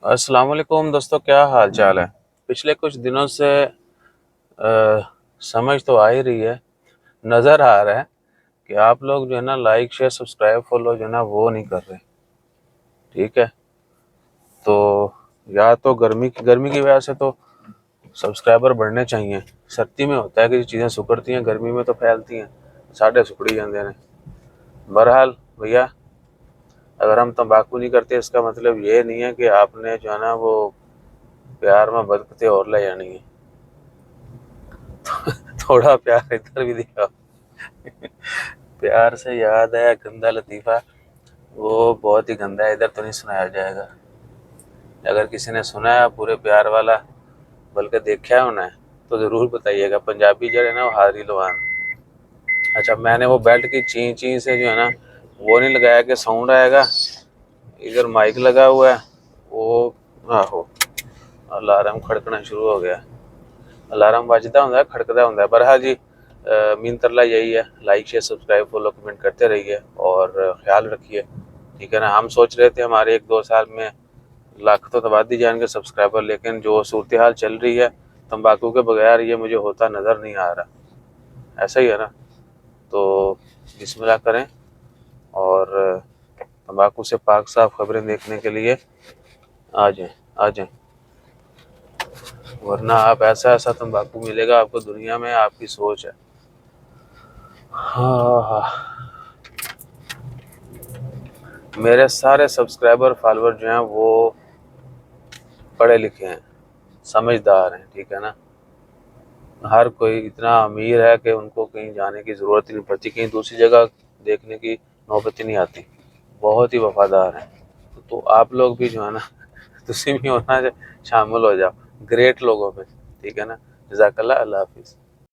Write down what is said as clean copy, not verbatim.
अस्सलाम वालेकुम दोस्तों, क्या हाल चाल है। पिछले कुछ दिनों से समझ तो आ ही रही है, नज़र आ रहा है कि आप लोग जो है ना लाइक शेयर सब्सक्राइब फॉलो जो है ना वो नहीं कर रहे। ठीक है, तो या तो गर्मी की वजह से तो सब्सक्राइबर बढ़ने चाहिए। सर्दी में होता है कि चीज़ें सुकड़ती हैं, गर्मी में तो फैलती हैं, साढ़े सुकड़ी जाते हैं। बहरहाल भैया, अगर हम तंबाकू नहीं करते इसका मतलब ये नहीं है कि आपने जो है ना वो प्यार में बदकते और ले जानी है। थोड़ा प्यार इधर भी दिखाओ। प्यार से याद है गंदा लतीफ़ा, वो बहुत ही गंदा है, इधर तो नहीं सुनाया जाएगा। अगर किसी ने सुना है पूरे प्यार वाला, बल्कि देखा है उन्हें, तो ज़रूर बताइएगा। पंजाबी जड़ है ना वो हारी लवान। अच्छा, मैंने वो बेल्ट की ची ची से जो है ना वो नहीं लगाया कि साउंड आएगा। इधर माइक लगा हुआ है वो। आहो, अलार्म खड़कना शुरू हो गया। अलार्म बजता होंगे, खड़कता होंगे। बहरहाल जी, मीन तरला यही है, like share subscribe follow comment करते रहिए और ख्याल रखिए। ठीक है ना। हम सोच रहे थे हमारे 1-2 साल में लाख तो दबा दी जाएंगे सब्सक्राइबर, लेकिन जो सूरत हाल चल रही है तंबाकू के बगैर ये मुझे होता नज़र नहीं आ रहा। ऐसा ही है ना। तो बिस्मिल्लाह करें और तंबाकू से पाक साफ खबरें देखने के लिए आ जाएं, आ जाएं। वरना आप ऐसा ऐसा तंबाकू मिलेगा आपको दुनिया में, आपकी सोच है। हाँ हाँ, मेरे सारे सब्सक्राइबर फॉलोअर जो हैं वो पढ़े लिखे हैं, समझदार हैं। ठीक है ना। हर कोई इतना अमीर है कि उनको कहीं जाने की ज़रूरत ही नहीं पड़ती, कहीं दूसरी जगह देखने की नौबत ही नहीं आती। बहुत ही वफादार हैं। तो आप लोग भी जो है ना तुम भी होना शामिल हो जाओ ग्रेट लोगों में। ठीक है ना। जज़ाकल्लाह, अल्लाह हाफिज़।